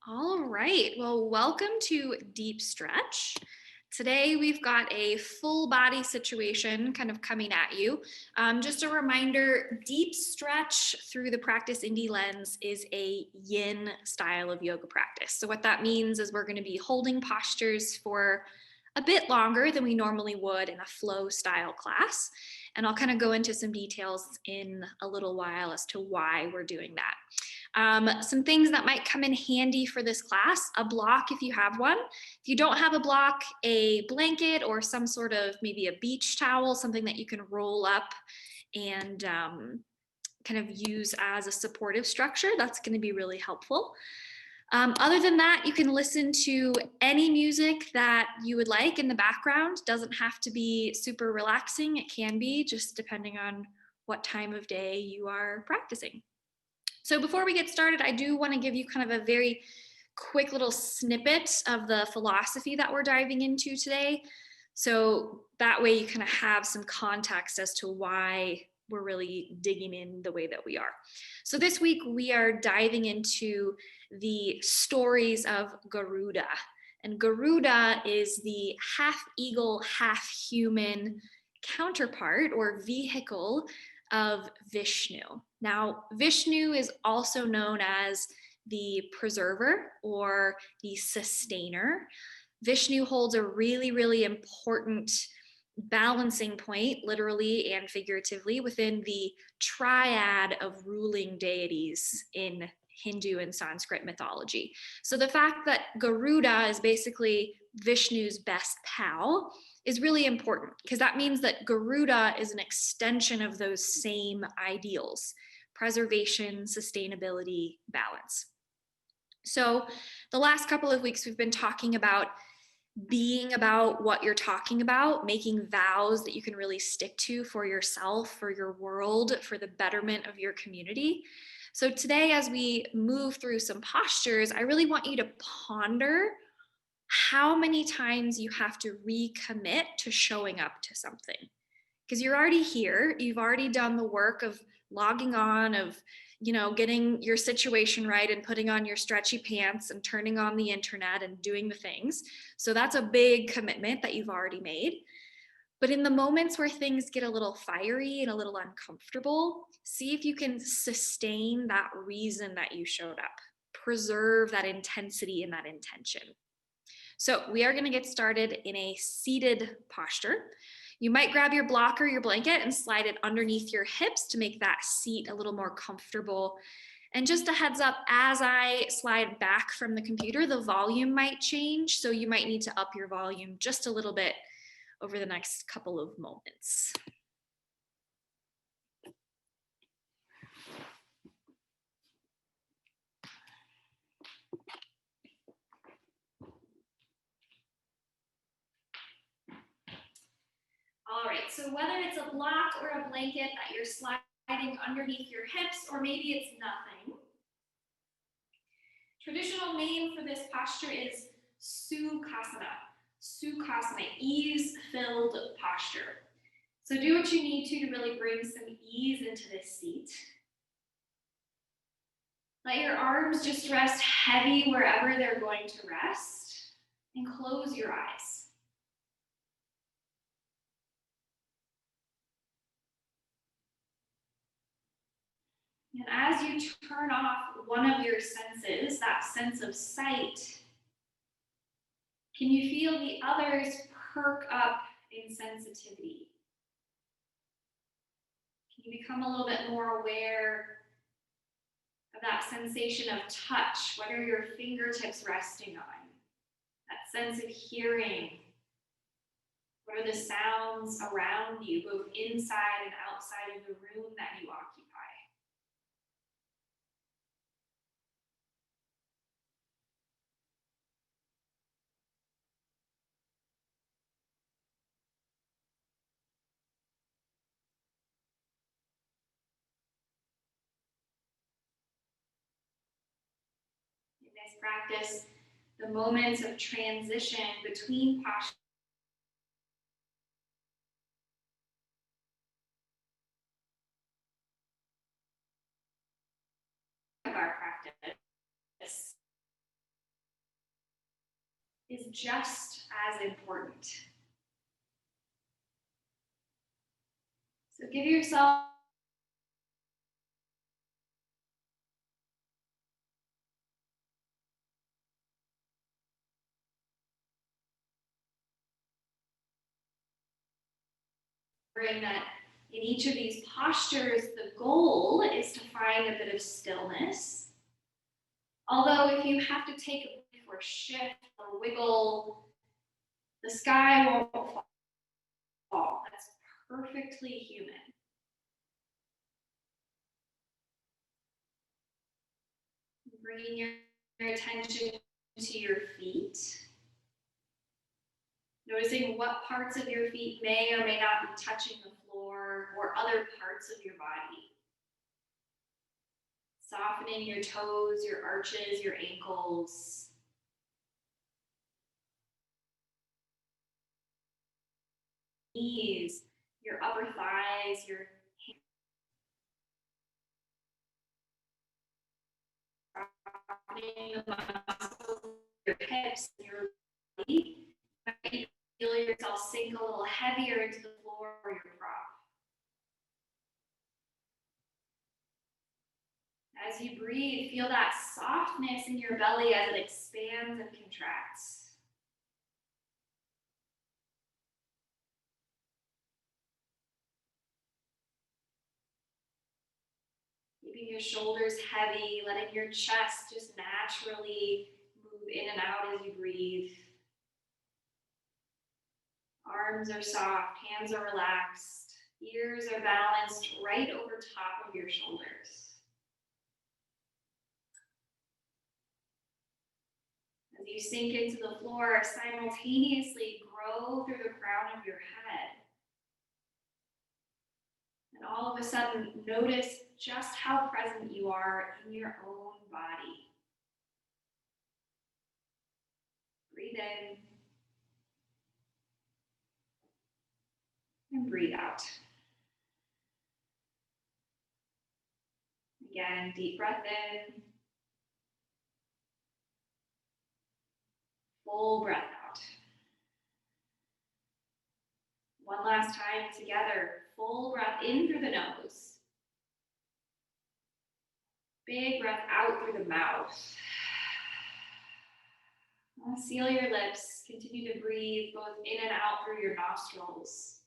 All right, well, welcome to Deep Stretch. Today we've got a full body situation kind of coming at you. Just a reminder, deep stretch through the Practice Indie lens is a yin style of yoga practice. So what that means is we're going to be holding postures for a bit longer than we normally would in a flow style class. And I'll kind of go into some details in a little while as to why we're doing that. Some things that might come in handy for this class: a block if you have one. If you don't have a block, a blanket or some sort of maybe a beach towel, something that you can roll up and kind of use as a supportive structure. That's going to be really helpful. Other than that, you can listen to any music that you would like in the background. Doesn't have to be super relaxing. It can be, just depending on what time of day you are practicing. So before we get started, I do want to give you kind of a very quick little snippet of the philosophy that we're diving into today. So that way you kind of have some context as to why we're really digging in the way that we are. So this week we are diving into the stories of Garuda. And Garuda is the half eagle, half human counterpart or vehicle of Vishnu. Now, Vishnu is also known as the preserver or the sustainer. Vishnu holds a really, really important balancing point, literally and figuratively, within the triad of ruling deities in Hindu and Sanskrit mythology. So the fact that Garuda is basically Vishnu's best pal is really important, because that means that Garuda is an extension of those same ideals: preservation, sustainability, balance. So the last couple of weeks we've been talking about being about what you're talking about, making vows that you can really stick to for yourself, for your world, for the betterment of your community. So today, as we move through some postures, I really want you to ponder how many times you have to recommit to showing up to something. Because you're already here, you've already done the work of logging on, of getting your situation right and putting on your stretchy pants and turning on the internet and doing the things. So that's a big commitment that you've already made. But in the moments where things get a little fiery and a little uncomfortable, see if you can sustain that reason that you showed up. Preserve that intensity and that intention. So we are going to get started in a seated posture. You might grab your block or your blanket and slide it underneath your hips to make that seat a little more comfortable. And just a heads up, as I slide back from the computer, the volume might change. So you might need to up your volume just a little bit over the next couple of moments. All right, so whether it's a block or a blanket that you're sliding underneath your hips, or maybe it's nothing. Traditional name for this posture is Sukhasana. Sukhasana, ease-filled posture. So do what you need to really bring some ease into this seat. Let your arms just rest heavy wherever they're going to rest, and close your eyes. And as you turn off one of your senses, that sense of sight, can you feel the others perk up in sensitivity? Can you become a little bit more aware of that sensation of touch? What are your fingertips resting on? That sense of hearing. What are the sounds around you, both inside and outside of the room that you occupy? In this practice, the moments of transition between postures of our practice just as important. So give yourself that in each of these postures, the goal is to find a bit of stillness. Although if you have to take a break or shift or wiggle, the sky won't fall. That's perfectly human. Bringing your attention to your feet. Noticing what parts of your feet may or may not be touching the floor or other parts of your body. Softening your toes, your arches, your ankles. Knees, your upper thighs, your softening the muscles, your hips, your body. You feel yourself sink a little heavier into the floor or your prop. As you breathe, feel that softness in your belly as it expands and contracts. Keeping your shoulders heavy, letting your chest just naturally move in and out as you breathe. Arms are soft, hands are relaxed, ears are balanced right over top of your shoulders. As you sink into the floor, simultaneously grow through the crown of your head. And all of a sudden, notice just how present you are in your own body. Breathe in. And breathe out. Again, deep breath in. Full breath out. One last time together. Full breath in through the nose. Big breath out through the mouth. Seal your lips. Continue to breathe both in and out through your nostrils.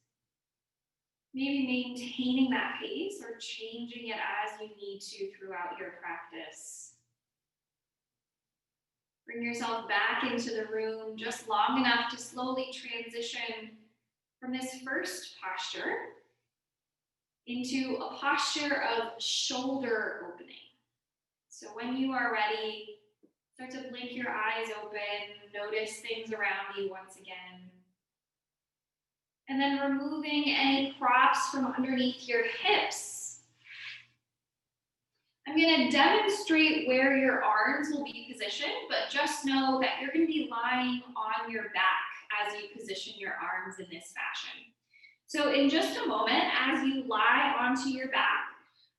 Maybe maintaining that pace or changing it as you need to throughout your practice. Bring yourself back into the room just long enough to slowly transition from this first posture into a posture of shoulder opening. So when you are ready, start to blink your eyes open, notice things around you once again. And then removing any props from underneath your hips. I'm going to demonstrate where your arms will be positioned, but just know that you're going to be lying on your back as you position your arms in this fashion. So in just a moment, as you lie onto your back,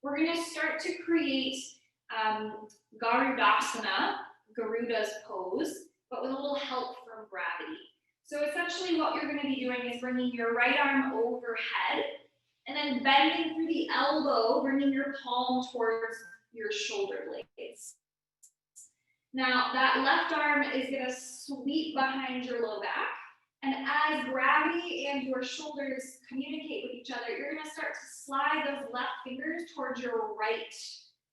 we're going to start to create Garudasana, Garuda's pose, but with a little help from gravity. So essentially what you're going to be doing is bringing your right arm overhead and then bending through the elbow, bringing your palm towards your shoulder blades. Now that left arm is going to sweep behind your low back, and as gravity and your shoulders communicate with each other, you're going to start to slide those left fingers towards your right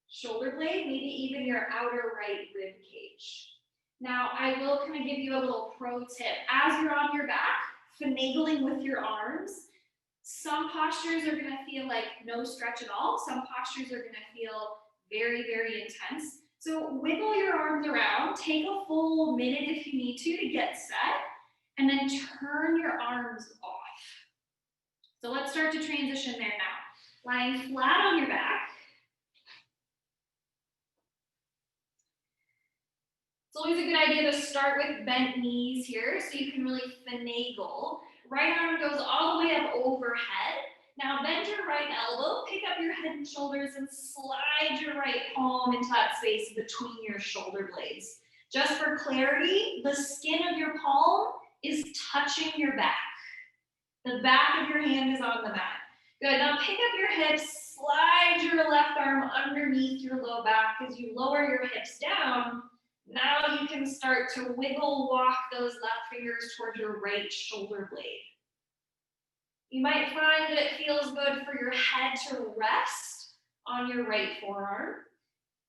shoulder blade, maybe even your outer right rib cage. Now, I will kind of give you a little pro tip. As you're on your back, finagling with your arms, some postures are going to feel like no stretch at all. Some postures are going to feel very, very intense. So wiggle your arms around, take a full minute if you need to get set, and then turn your arms off. So let's start to transition there now. Lying flat on your back. It's always a good idea to start with bent knees here so you can really finagle. Right arm goes all the way up overhead. Now bend your right elbow, pick up your head and shoulders, and slide your right palm into that space between your shoulder blades. Just for clarity, the skin of your palm is touching your back. The back of your hand is on the mat. Good, now pick up your hips, slide your left arm underneath your low back. As you lower your hips down, now you can start to wiggle walk those left fingers towards your right shoulder blade. You might find that it feels good for your head to rest on your right forearm.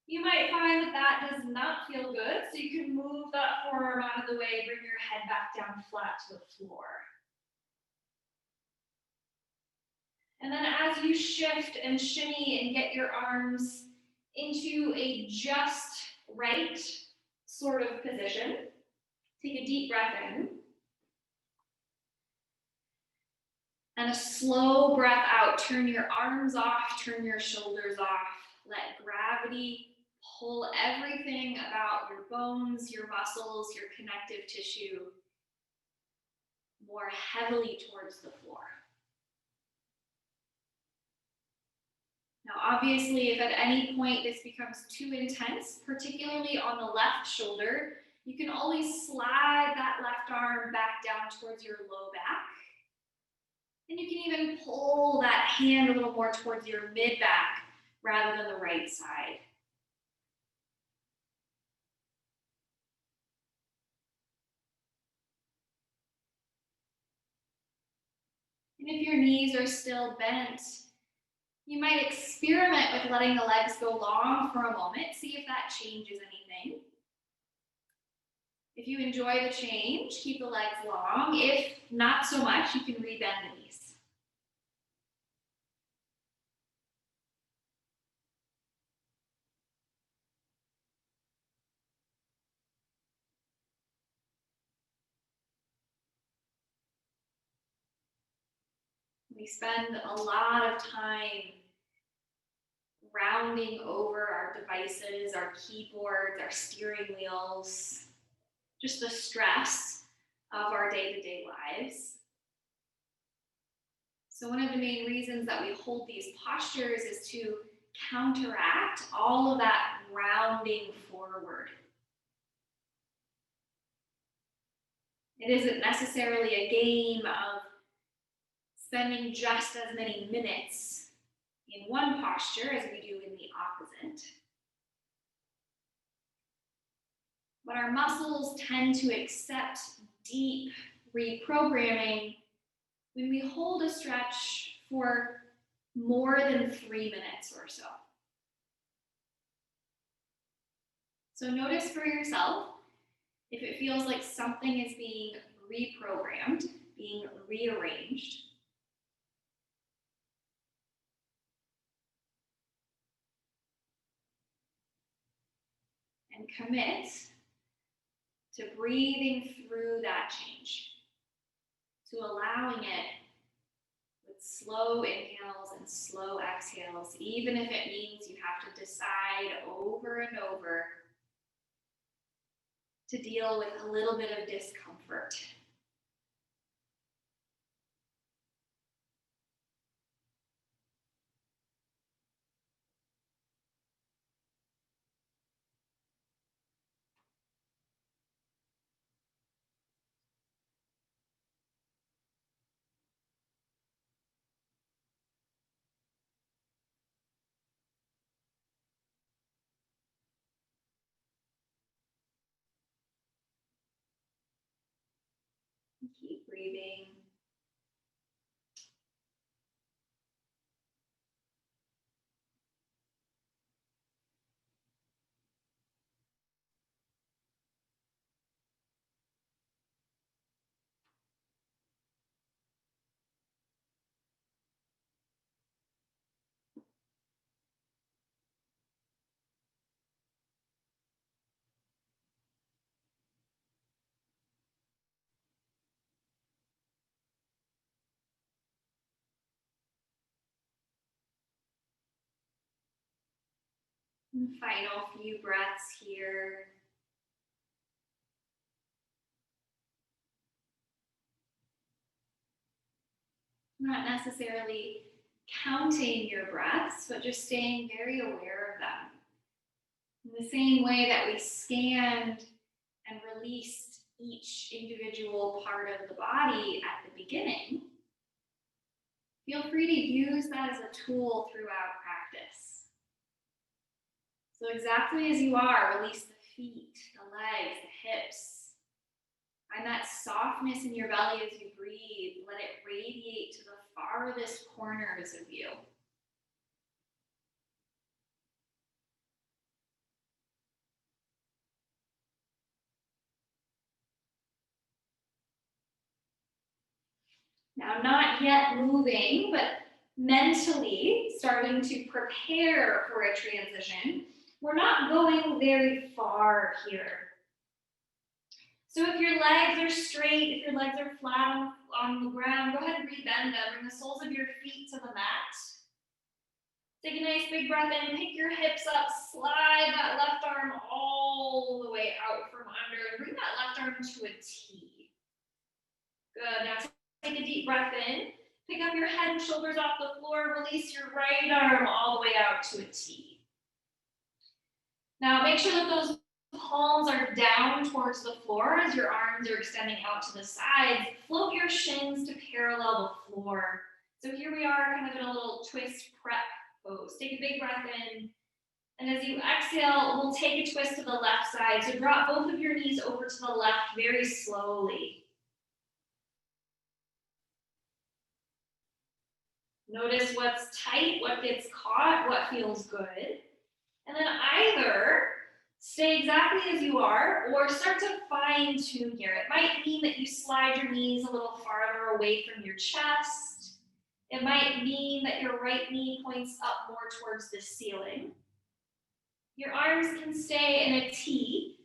You might find that that does not feel good, so you can move that forearm out of the way, bring your head back down flat to the floor. And then as you shift and shimmy and get your arms into a just right sort of position, take a deep breath in. And a slow breath out. Turn your arms off, turn your shoulders off. Let gravity pull everything about your bones, your muscles, your connective tissue more heavily towards the floor. Now, obviously, if at any point this becomes too intense, particularly on the left shoulder, you can always slide that left arm back down towards your low back. And you can even pull that hand a little more towards your mid back rather than the right side. And if your knees are still bent, you might experiment with letting the legs go long for a moment, see if that changes anything. If you enjoy the change, keep the legs long. If not so much, you can rebend the knees. We spend a lot of time rounding over our devices, our keyboards, our steering wheels, just the stress of our day-to-day lives. So one of the main reasons that we hold these postures is to counteract all of that rounding forward. It isn't necessarily a game of spending just as many minutes in one posture as we do in the opposite. But our muscles tend to accept deep reprogramming when we hold a stretch for more than 3 minutes or so. So notice for yourself if it feels like something is being reprogrammed, being rearranged. And commit to breathing through that change, to allowing it with slow inhales and slow exhales, even if it means you have to decide over and over to deal with a little bit of discomfort. Keep breathing. And final few breaths here. Not necessarily counting your breaths, but just staying very aware of them. In the same way that we scanned and released each individual part of the body at the beginning, feel free to use that as a tool throughout practice. So exactly as you are, release the feet, the legs, the hips. Find that softness in your belly as you breathe. Let it radiate to the farthest corners of you. Now, not yet moving, but mentally starting to prepare for a transition. We're not going very far here. So if your legs are straight, if your legs are flat on the ground, go ahead and rebend them. Bring the soles of your feet to the mat. Take a nice big breath in, pick your hips up, slide that left arm all the way out from under, and bring that left arm to a T. Good, now take a deep breath in, pick up your head and shoulders off the floor, release your right arm all the way out to a T. Now make sure that those palms are down towards the floor as your arms are extending out to the sides. Float your shins to parallel the floor. So here we are kind of in a little twist prep pose. Take a big breath in. And as you exhale, we'll take a twist to the left side. So drop both of your knees over to the left very slowly. Notice what's tight, what gets caught, what feels good. And then either stay exactly as you are or start to fine tune here. It might mean that you slide your knees a little farther away from your chest. It might mean that your right knee points up more towards the ceiling. Your arms can stay in a T.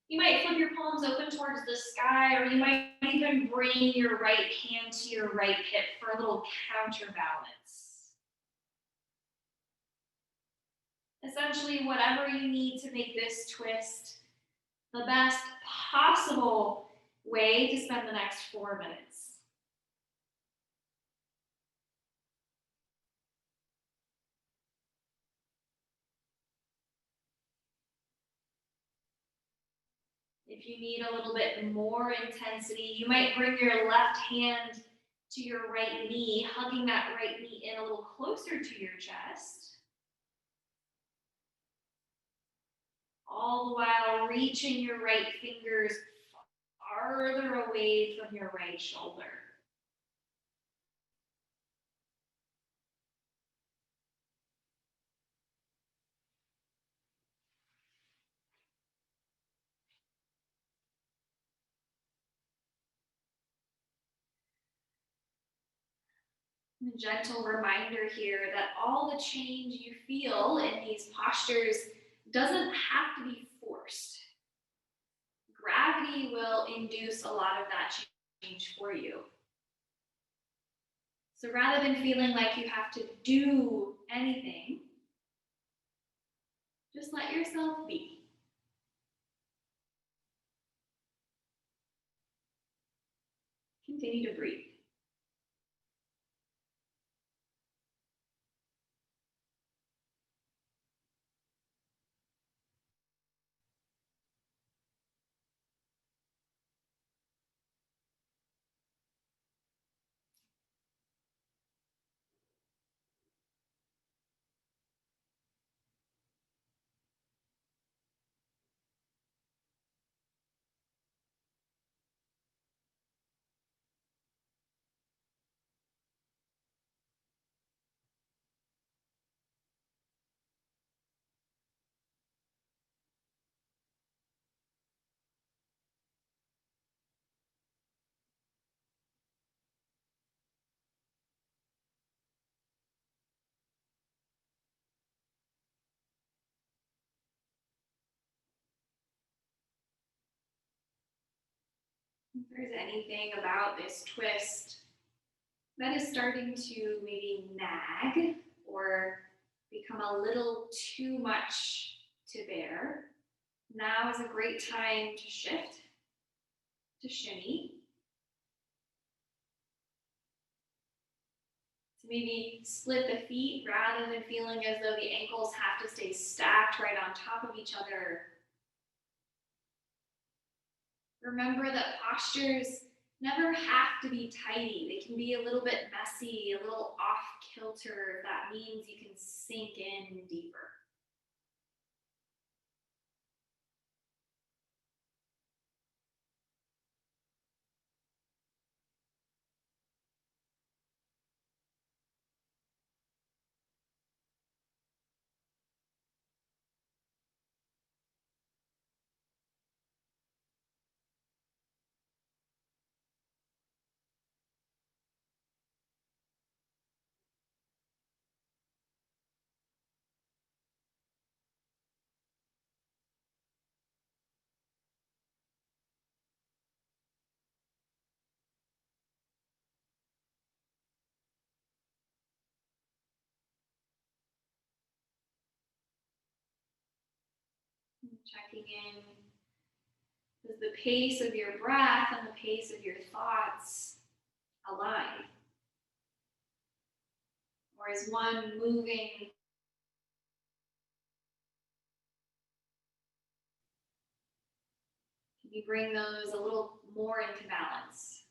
You might flip your palms open towards the sky, or you might even bring your right hand to your right hip for a little counterbalance. Essentially, whatever you need to make this twist the best possible way to spend the next 4 minutes. If you need a little bit more intensity, you might bring your left hand to your right knee, hugging that right knee in a little closer to your chest. All the while reaching your right fingers farther away from your right shoulder. A gentle reminder here that all the change you feel in these postures doesn't have to be forced. Gravity will induce a lot of that change for you. So rather than feeling like you have to do anything, just let yourself be. Continue to breathe. If there's anything about this twist that is starting to maybe nag or become a little too much to bear, now is a great time to shift, to shimmy, to maybe split the feet rather than feeling as though the ankles have to stay stacked right on top of each other. Remember that postures never have to be tidy. They can be a little bit messy, a little off kilter, if that means you can sink in deeper. Checking in, does the pace of your breath and the pace of your thoughts align? Or is one moving? Can you bring those a little more into balance?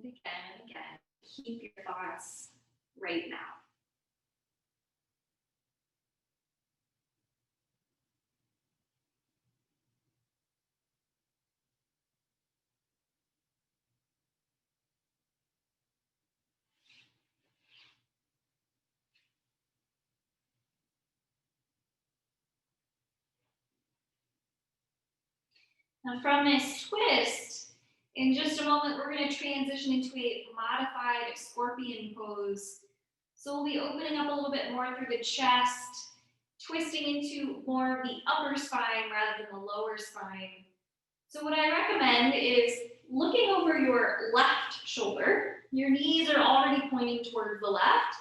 And again, keep your thoughts right now. Now from this twist, in just a moment, we're going to transition into a modified scorpion pose. So we'll be opening up a little bit more through the chest, twisting into more of the upper spine rather than the lower spine. So what I recommend is looking over your left shoulder. Your knees are already pointing toward the left.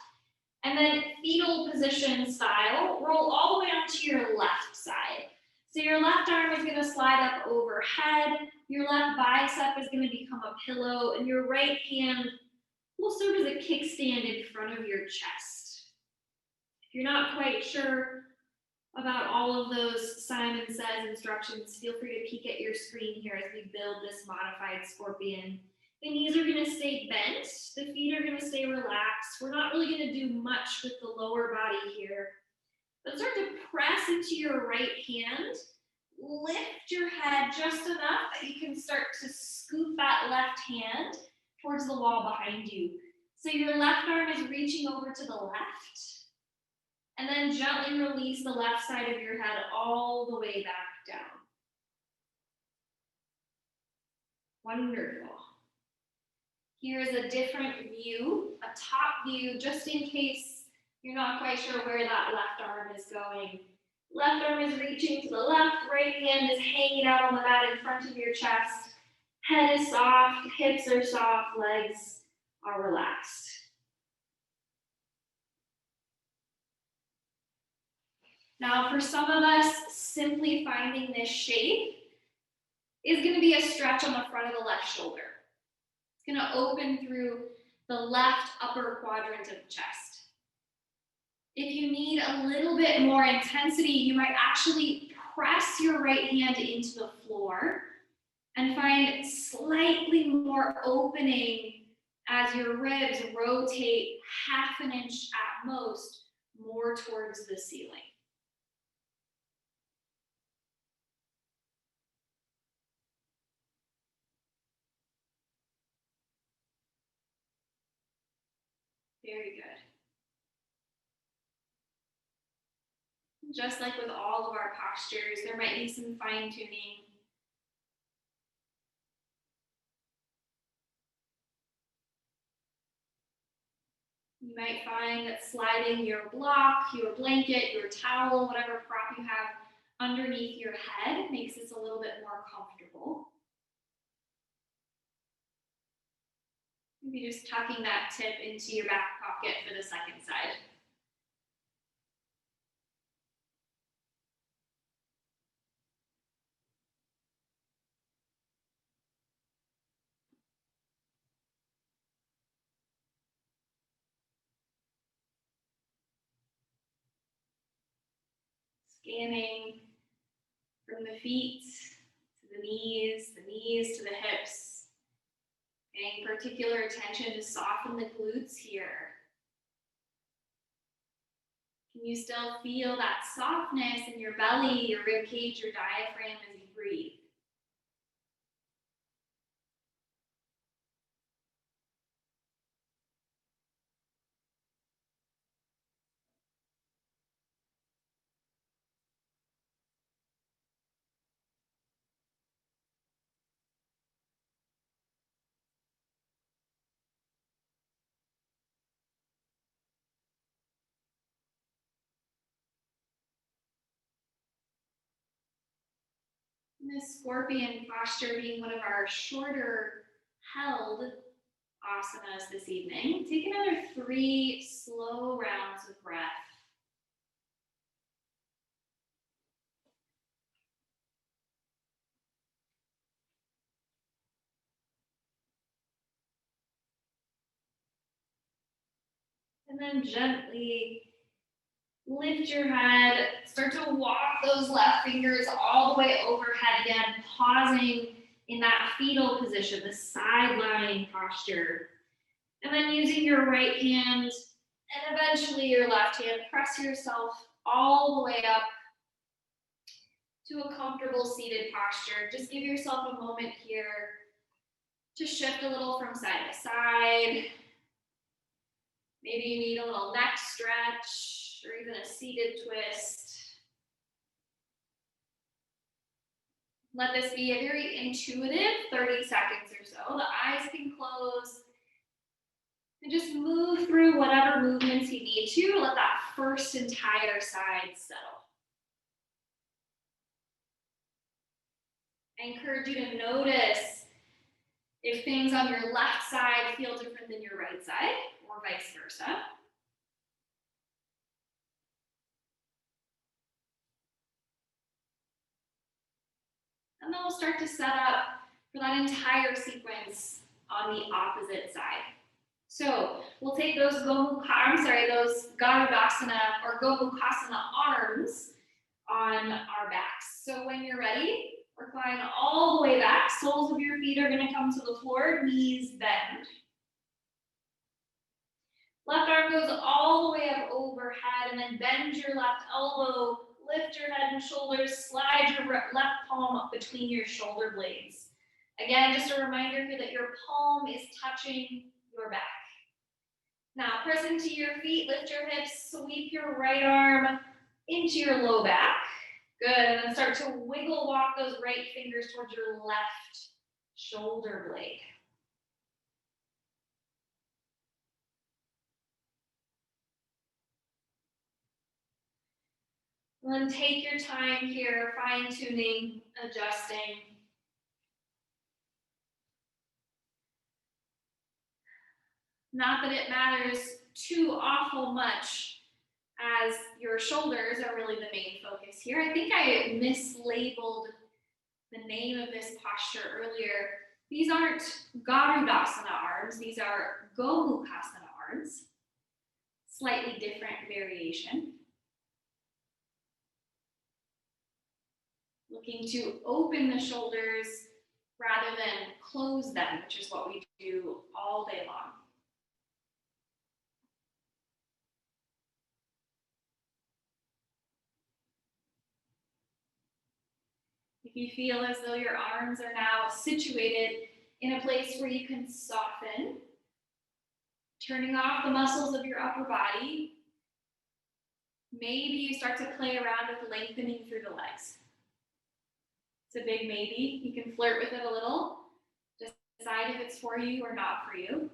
And then fetal position style, roll all the way onto your left side. So your left arm is going to slide up overhead, your left bicep is going to become a pillow, and your right hand will serve as a kickstand in front of your chest. If you're not quite sure about all of those Simon Says instructions, feel free to peek at your screen here as we build this modified scorpion. The knees are going to stay bent, the feet are going to stay relaxed. We're not really going to do much with the lower body here. But start to press into your right hand. Lift your head just enough that you can start to scoop that left hand towards the wall behind you. So your left arm is reaching over to the left. And then gently release the left side of your head all the way back down. Wonderful. Here's a different view, a top view, just in case you're not quite sure where that left arm is going. Left arm is reaching to the left, right hand is hanging out on the mat in front of your chest. Head is soft, hips are soft, legs are relaxed. Now, for some of us, simply finding this shape is going to be a stretch on the front of the left shoulder. It's going to open through the left upper quadrant of the chest. If you need a little bit more intensity, you might actually press your right hand into the floor and find slightly more opening as your ribs rotate half an inch at most more towards the ceiling. Very good. Just like with all of our postures, there might be some fine tuning. You might find that sliding your block, your blanket, your towel, whatever prop you have underneath your head makes this a little bit more comfortable. Maybe just tucking that tip into your back pocket for the second side. Scanning from the feet to the knees to the hips. Paying particular attention to soften the glutes here. Can you still feel that softness in your belly, your rib cage, your diaphragm as you breathe? This scorpion posture being one of our shorter held asanas this evening. Take another 3 slow rounds of breath. And then gently lift your head, start to walk those left fingers all the way overhead again, pausing in that fetal position, the side lying posture. And then using your right hand and eventually your left hand, press yourself all the way up to a comfortable seated posture. Just give yourself a moment here to shift a little from side to side. Maybe you need a little neck stretch or even a seated twist. Let this be a very intuitive 30 seconds or so. The eyes can close. And just move through whatever movements you need to. Let that first entire side settle. I encourage you to notice if things on your left side feel different than your right side, or vice versa. And then we'll start to set up for that entire sequence on the opposite side. So we'll take those those Garudasana or Gomukhasana arms on our backs. So when you're ready, recline all the way back. Soles of your feet are going to come to the floor, knees bend. Left arm goes all the way up overhead, and then bend your left elbow, lift your head and shoulders, slide your left palm up between your shoulder blades. Again, just a reminder here that your palm is touching your back. Now, press into your feet, lift your hips, sweep your right arm into your low back. Good, and then start to wiggle walk those right fingers towards your left shoulder blade. And then take your time here, fine-tuning, adjusting. Not that it matters too awful much, as your shoulders are really the main focus here. I think I mislabeled the name of this posture earlier. These aren't Garudasana arms, these are Gomukhasana arms. Slightly different variation. Looking to open the shoulders rather than close them, which is what we do all day long. If you feel as though your arms are now situated in a place where you can soften, turning off the muscles of your upper body, maybe you start to play around with lengthening through the legs. It's a big maybe. You can flirt with it a little. Just decide if it's for you or not for you.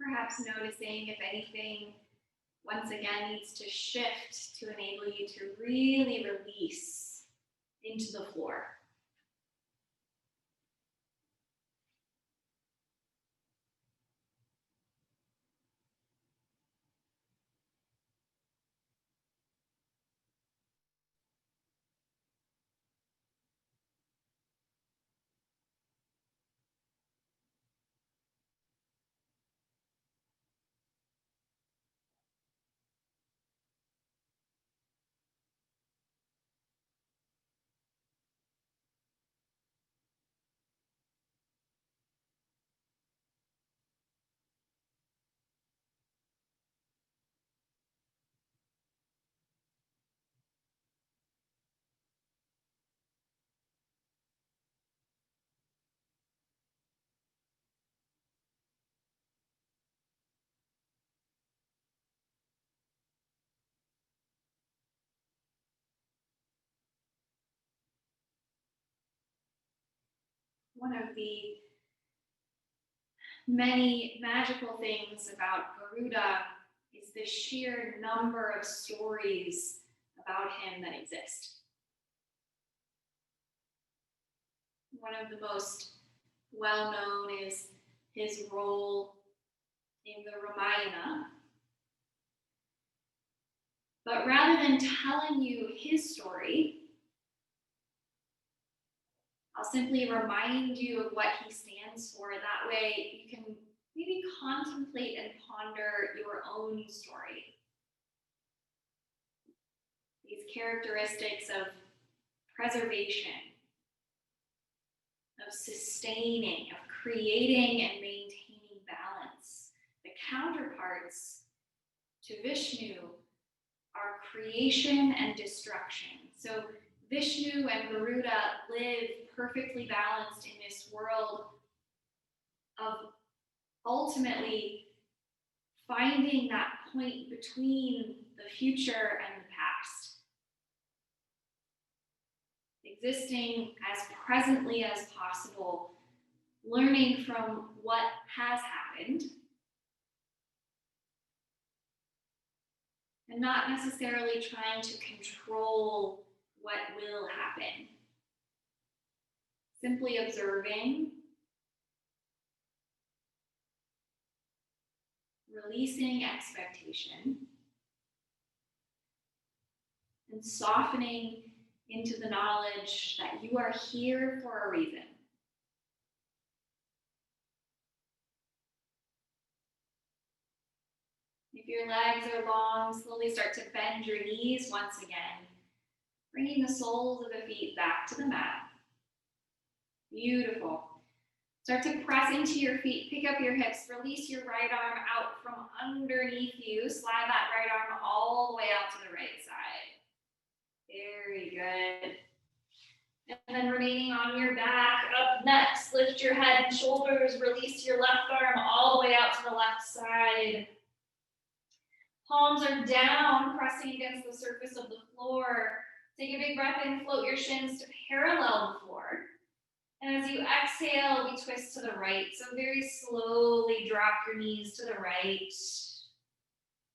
Perhaps noticing if anything, once again, needs to shift to enable you to really release into the floor. One of the many magical things about Garuda is the sheer number of stories about him that exist. One of the most well-known is his role in the Ramayana. But rather than telling you his story, I'll simply remind you of what he stands for. That way you can maybe contemplate and ponder your own story. These characteristics of preservation, of sustaining, of creating and maintaining balance. The counterparts to Vishnu are creation and destruction. So Vishnu and Garuda live perfectly balanced in this world of ultimately finding that point between the future and the past. Existing as presently as possible, learning from what has happened, and not necessarily trying to control what will happen. Simply observing, releasing expectation, and softening into the knowledge that you are here for a reason. If your legs are long, slowly start to bend your knees once again, bringing the soles of the feet back to the mat. Beautiful. Start to press into your feet, pick up your hips, release your right arm out from underneath you, slide that right arm all the way out to the right side. Very good. And then remaining on your back, up next, lift your head and shoulders, release your left arm all the way out to the left side. Palms are down, pressing against the surface of the floor. Take a big breath in, float your shins to parallel the floor. And as you exhale, we twist to the right. So very slowly drop your knees to the right.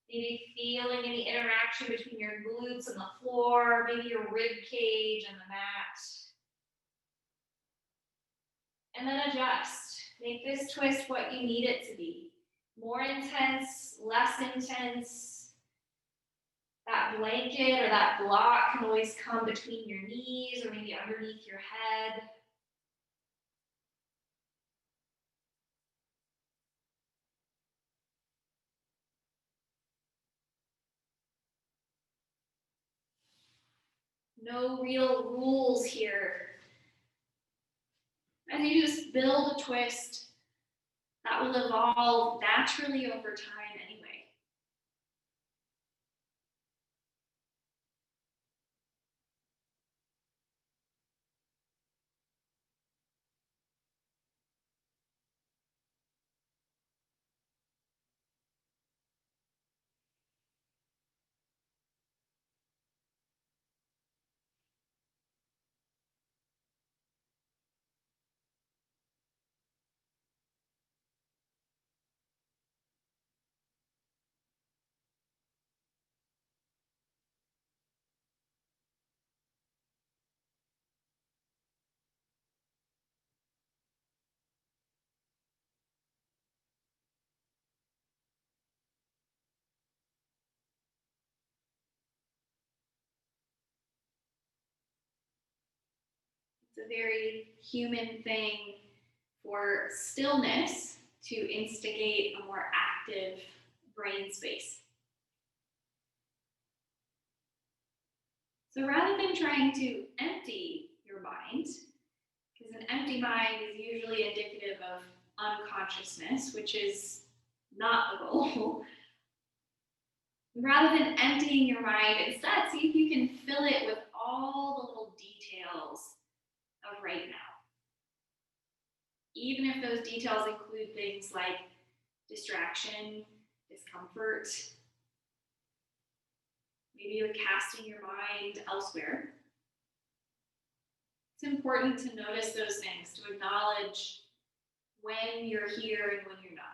Maybe feeling any interaction between your glutes and the floor, maybe your rib cage and the mat. And then adjust. Make this twist what you need it to be. More intense, less intense. That blanket or that block can always come between your knees or maybe underneath your head. No real rules here. And you just build a twist that will evolve naturally over time anyway. It's a very human thing for stillness to instigate a more active brain space. So rather than trying to empty your mind, because an empty mind is usually indicative of unconsciousness, which is not the goal. Rather than emptying your mind, instead, see if you can fill it with all the little details of right now. Even if those details include things like distraction, discomfort, maybe you're casting your mind elsewhere. It's important to notice those things, to acknowledge when you're here and when you're not.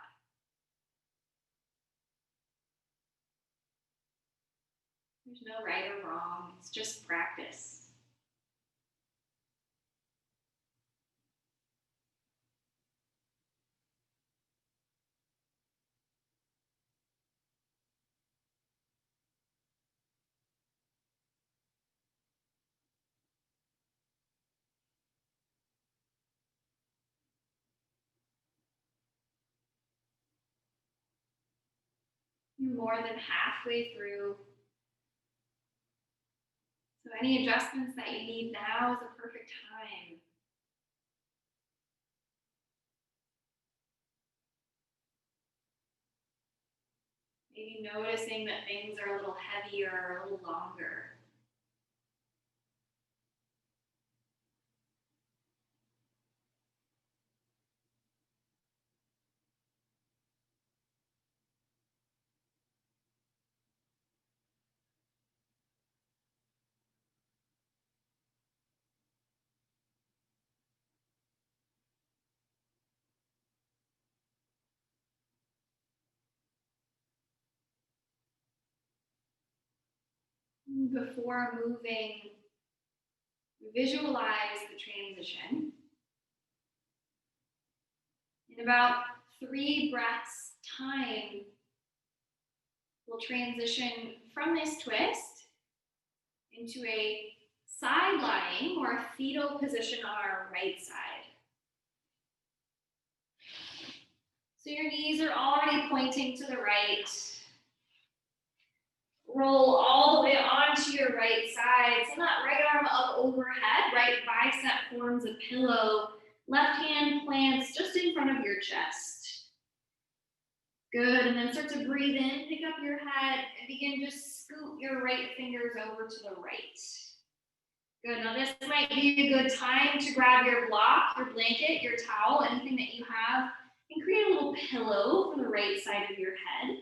There's no right or wrong, it's just practice. You're more than halfway through. So any adjustments that you need now is a perfect time. Maybe noticing that things are a little heavier or a little longer. Before moving, visualize the transition. In about 3 breaths time, we'll transition from this twist into a side lying or a fetal position on our right side. So your knees are already pointing to the right. Roll all the way onto your right side. Send that right arm up overhead, right bicep forms a pillow. Left hand plants just in front of your chest. Good, and then start to breathe in, pick up your head, and begin to scoot your right fingers over to the right. Good, now this might be a good time to grab your block, your blanket, your towel, anything that you have, and create a little pillow for the right side of your head.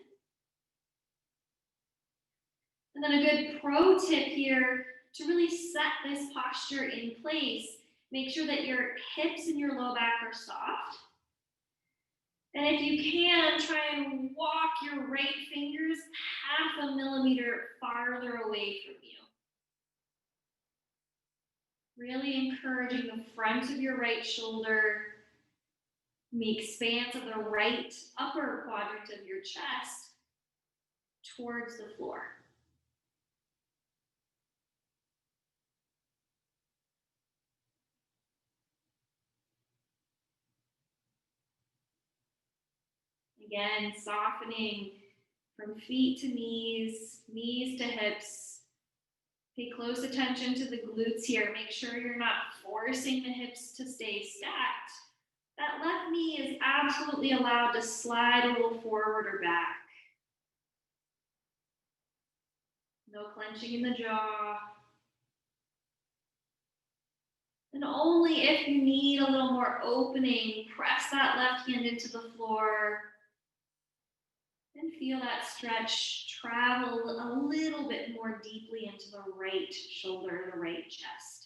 And then a good pro tip here to really set this posture in place. Make sure that your hips and your low back are soft. And if you can, try and walk your right fingers 0.5 millimeter farther away from you. Really encouraging the front of your right shoulder, the expanse of the right upper quadrant of your chest towards the floor. Again, softening from feet to knees, knees to hips. Pay close attention to the glutes here. Make sure you're not forcing the hips to stay stacked. That left knee is absolutely allowed to slide a little forward or back. No clenching in the jaw. And only if you need a little more opening, press that left hand into the floor. And feel that stretch travel a little bit more deeply into the right shoulder, the right chest.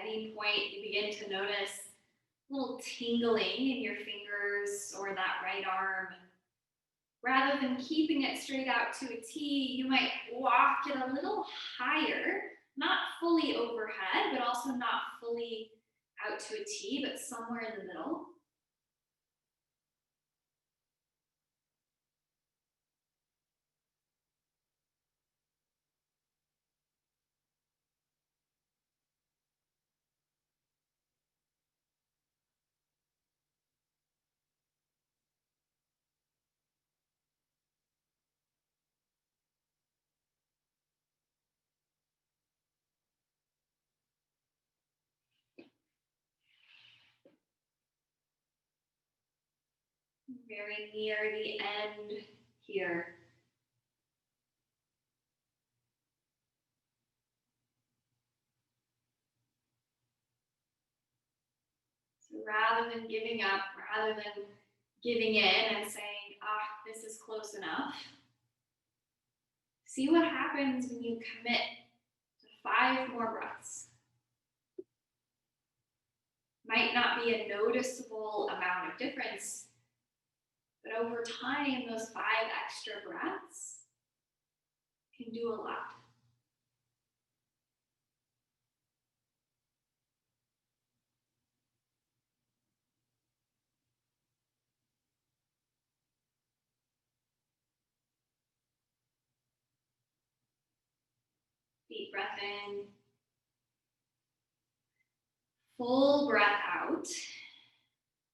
any point you begin to notice a little tingling in your fingers or that right arm, rather than keeping it straight out to a T, you might walk it a little higher, not fully overhead, but also not fully out to a T, but somewhere in the middle. Very near the end here. So rather than giving up, rather than giving in and saying, ah, this is close enough, see what happens when you commit to 5 more breaths. Might not be a noticeable amount of difference, but over time, those 5 extra breaths can do a lot. Deep breath in. Full breath out.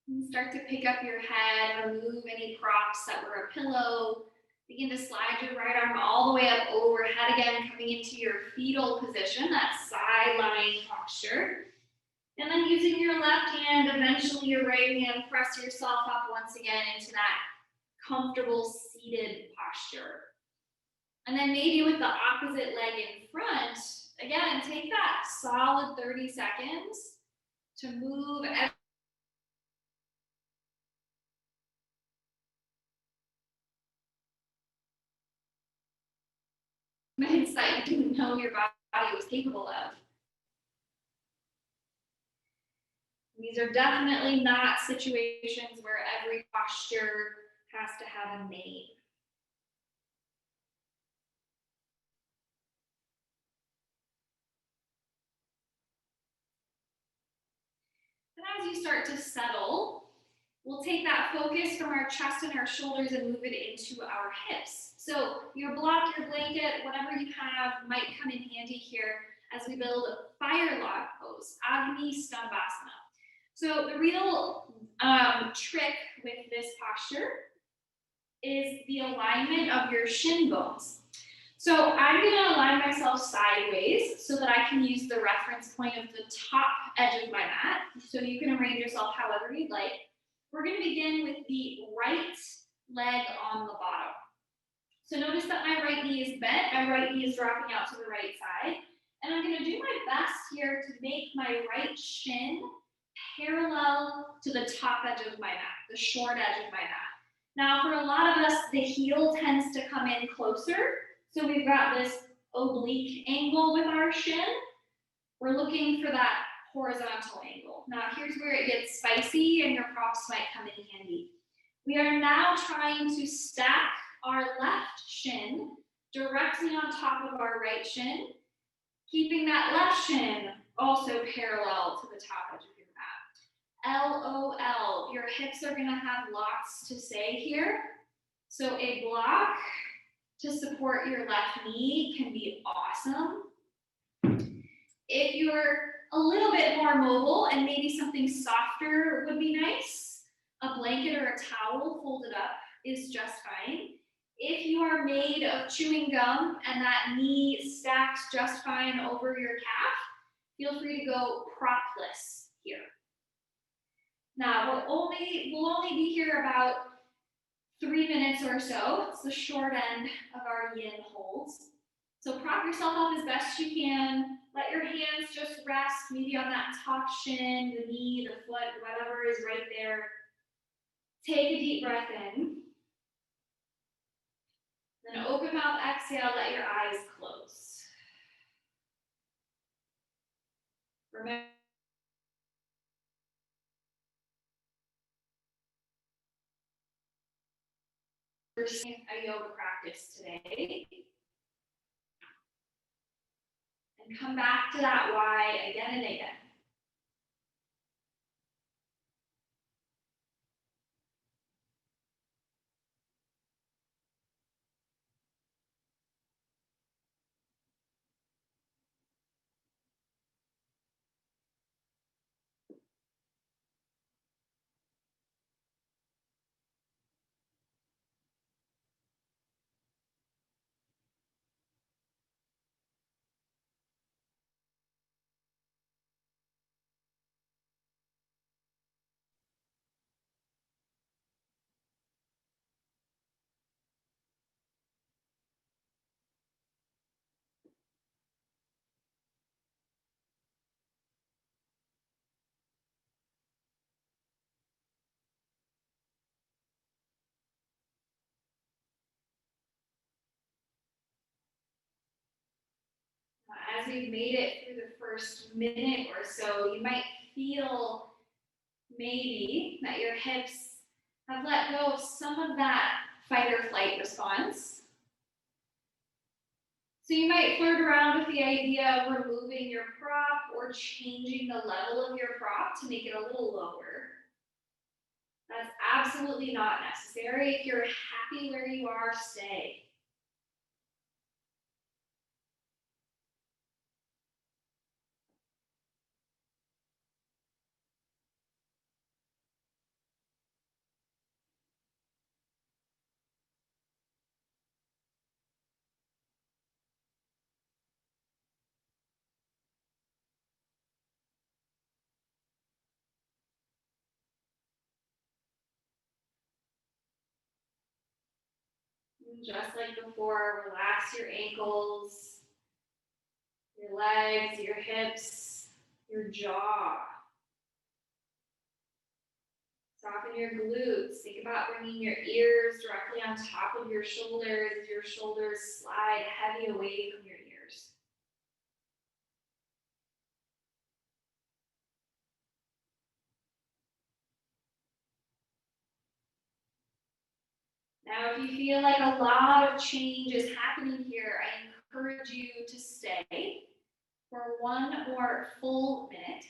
And start to pick up your head, remove any props that were a pillow. Begin to slide your right arm all the way up overhead again, coming into your fetal position, that side lying posture. And then using your left hand, eventually your right hand, press yourself up once again into that comfortable seated posture. And then maybe with the opposite leg in front, again, take that solid 30 seconds to move movements that you didn't know your body was capable of. These are definitely not situations where every posture has to have a name. And as you start to settle, we'll take that focus from our chest and our shoulders and move it into our hips. So your block, your blanket, whatever you have might come in handy here as we build a fire log pose, Agni Stambhasana. So the real trick with this posture is the alignment of your shin bones. So I'm going to align myself sideways so that I can use the reference point of the top edge of my mat. So you can arrange yourself however you'd like. We're going to begin with the right leg on the bottom. So notice that my right knee is bent, my right knee is dropping out to the right side. And I'm going to do my best here to make my right shin parallel to the top edge of my mat, the short edge of my mat. Now, for a lot of us, the heel tends to come in closer. So we've got this oblique angle with our shin. We're looking for that horizontal angle. Now, here's where it gets spicy and your props might come in handy. We are now trying to stack our left shin directly on top of our right shin, keeping that left shin also parallel to the top edge of your mat. LOL, your hips are gonna have lots to say here. So a block to support your left knee can be awesome. If you're a little bit more mobile and maybe something softer would be nice, a blanket or a towel folded up is just fine. If you are made of chewing gum and that knee stacks just fine over your calf, feel free to go propless here. Now, we'll only be here about 3 minutes or so. It's the short end of our yin holds. So prop yourself up as best you can. Let your hands just rest maybe on that top shin, the knee, the foot, whatever is right there. Take a deep breath in. Then open mouth, exhale, let your eyes close. Remember a yoga practice today. And come back to that why again and again. As we've made it through the first minute or so, you might feel maybe that your hips have let go of some of that fight or flight response. So you might flirt around with the idea of removing your prop or changing the level of your prop to make it a little lower. That's absolutely not necessary. If you're happy where you are, stay. Just like before, relax your ankles, your legs, your hips, your jaw. Soften your glutes. Think about bringing your ears directly on top of your shoulders as your shoulders slide heavy away from your ears. Now, if you feel like a lot of change is happening here, I encourage you to stay for one more full minute.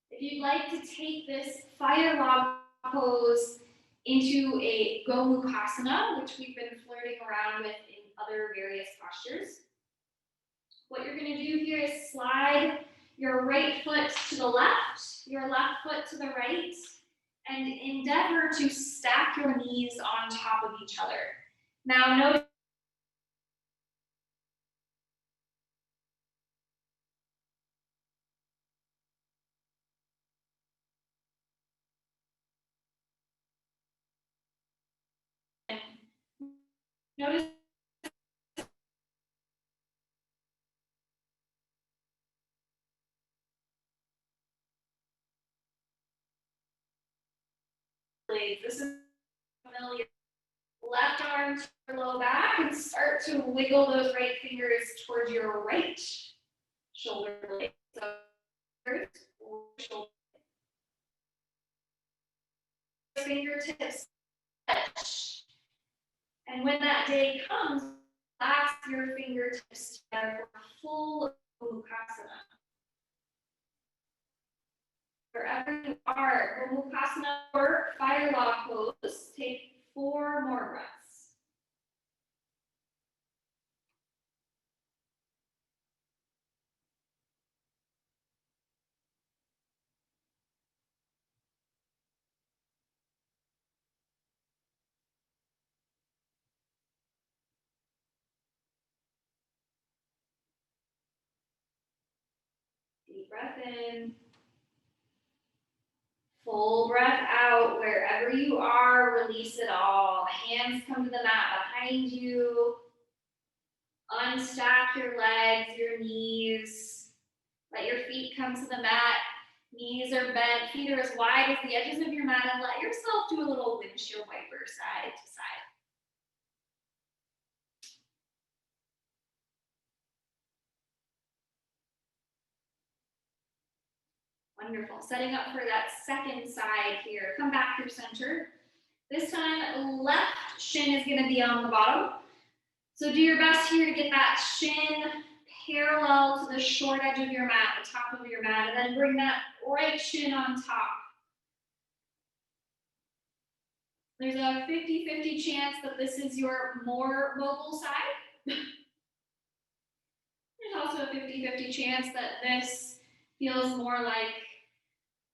If you'd like to take this fire log pose into a Gomukhasana, which we've been flirting around with in other various postures, what you're going to do here is slide your right foot to the left, your left foot to the right, and endeavor to stack your knees on top of each other. Now, notice this is familiar. Left arm to your low back and start to wiggle those right fingers towards your right shoulder blade. So shoulder. Fingertips touch. And when that day comes, clasp your fingertips together for full Gomukhasana. Wherever you are, Gomukhasana or fire log pose, take 4 more breaths. Deep breath in. Full breath out. Wherever you are, release it all. Hands come to the mat behind you. Unstack your legs, your knees. Let your feet come to the mat. Knees are bent, feet are as wide as the edges of your mat, and let yourself do a little windshield wiper side to side. Wonderful. Setting up for that second side here. Come back through center. This time, left shin is gonna be on the bottom. So do your best here to get that shin parallel to the short edge of your mat, the top of your mat, and then bring that right shin on top. There's a 50-50 chance that this is your more mobile side. There's also a 50-50 chance that this feels more like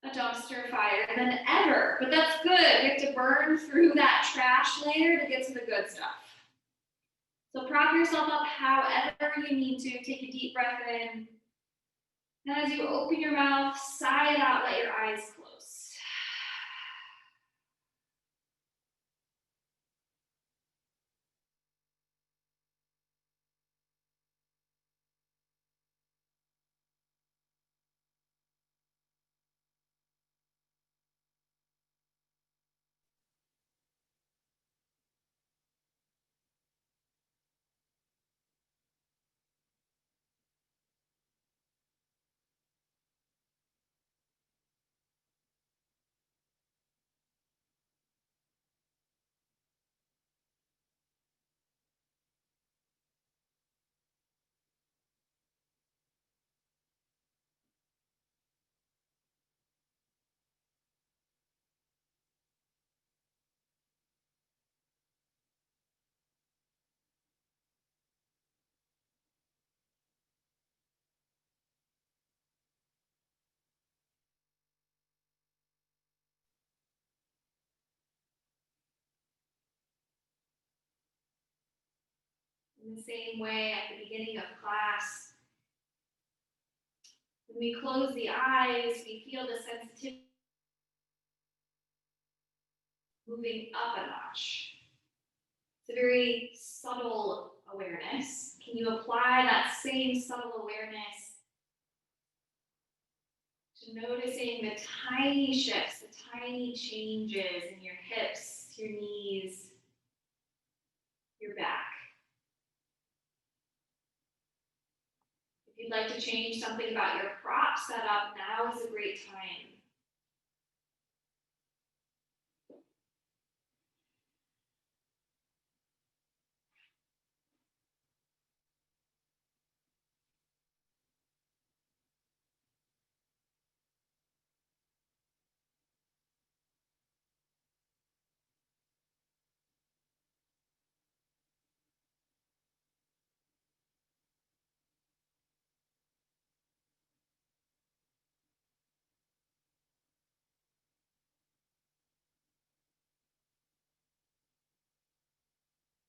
a dumpster fire than ever, but that's good. We have to burn through that trash layer to get to the good stuff. So prop yourself up however you need to. Take a deep breath in. And as you open your mouth, sigh it out, let your eyes close. In the same way at the beginning of class, when we close the eyes, we feel the sensitivity moving up a notch. It's a very subtle awareness. Can you apply that same subtle awareness to noticing the tiny shifts, the tiny changes in your hips, your knees, your back? If you'd like to change something about your prop setup, now is a great time.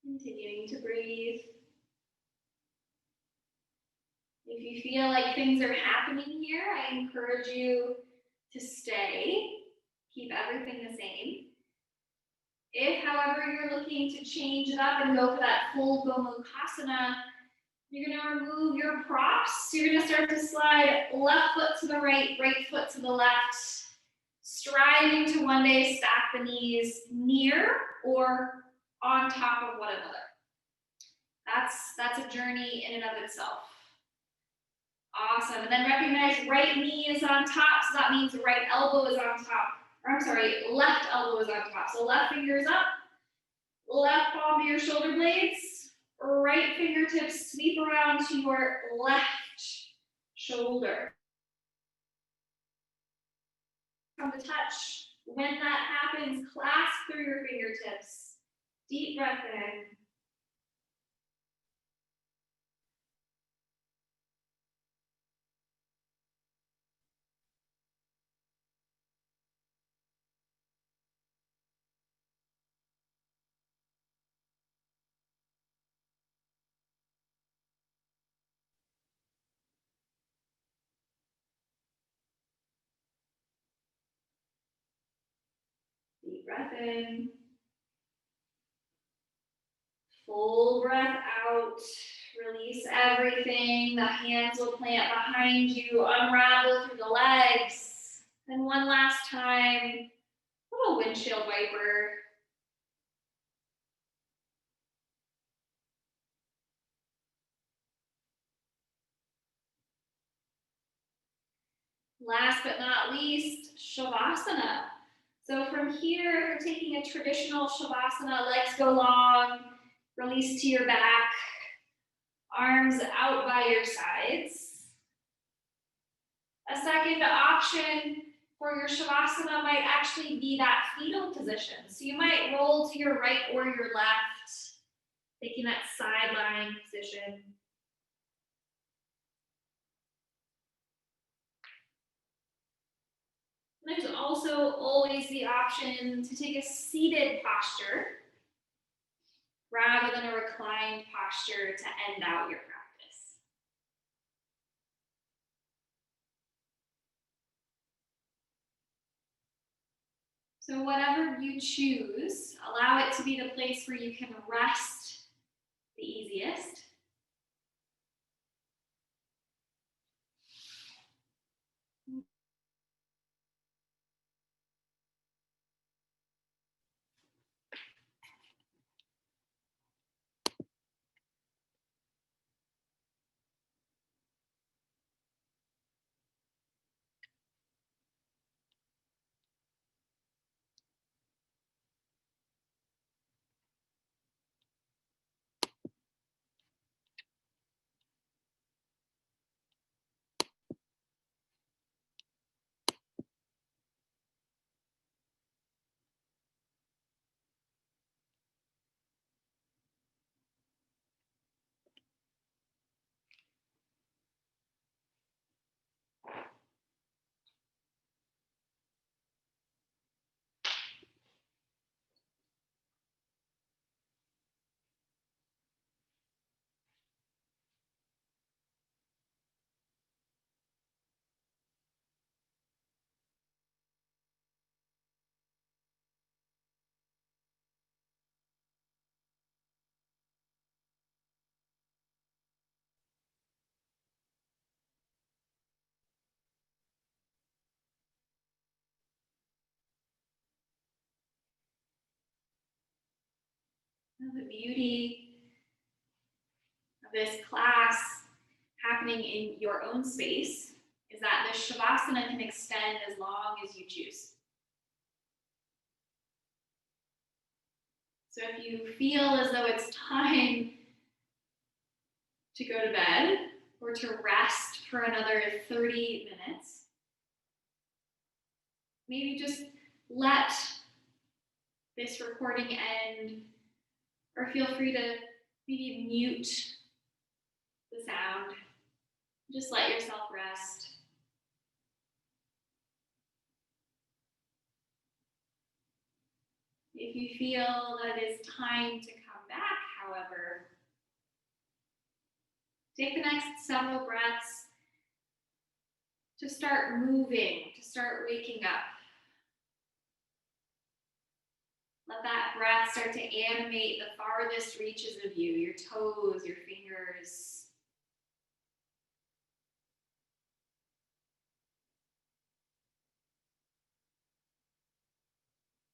Continuing to breathe. If you feel like things are happening here, I encourage you to stay. Keep everything the same. If, however, you're looking to change it up and go for that full Gomukhasana, you're going to remove your props. You're going to start to slide left foot to the right, right foot to the left, striving to one day stack the knees near or on top of one another. That's a journey in and of itself. Awesome. And then recognize right knee is on top, so that means right elbow is on top. Or I'm sorry, left elbow is on top. So left finger is up, left palm to your shoulder blades, right fingertips sweep around to your left shoulder. From the touch, when that happens, clasp through your fingertips. Deep breath in. Deep breath in. Full breath out. Release everything. The hands will plant behind you. Unravel through the legs. And one last time, little windshield wiper. Last but not least, Shavasana. So from here, you're taking a traditional Shavasana, legs go long, release to your back, arms out by your sides. A second option for your Shavasana might actually be that fetal position. So you might roll to your right or your left, taking that side lying position. There's also always the option to take a seated posture rather than a reclined posture to end out your practice. So whatever you choose, allow it to be the place where you can rest the easiest. The beauty of this class happening in your own space is that the Shavasana can extend as long as you choose. So if you feel as though it's time to go to bed or to rest for another 30 minutes, maybe just let this recording end, or feel free to maybe mute the sound. Just let yourself rest. If you feel that it is time to come back, however, take the next several breaths to start moving, to start waking up. Let that breath start to animate the farthest reaches of you, your toes, your fingers.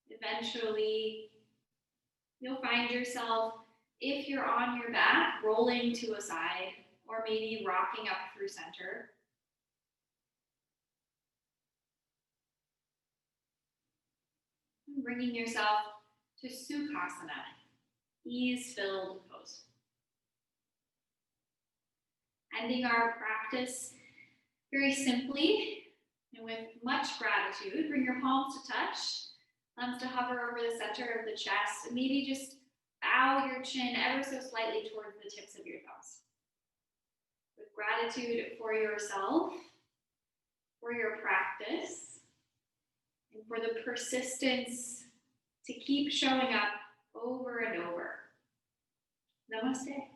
Eventually, you'll find yourself, if you're on your back, rolling to a side or maybe rocking up through center. Bringing yourself to Sukhasana, ease-filled pose. Ending our practice very simply and with much gratitude. Bring your palms to touch, thumbs to hover over the center of the chest, and maybe just bow your chin ever so slightly towards the tips of your thumbs. With gratitude for yourself, for your practice, and for the persistence to keep showing up over and over. Namaste.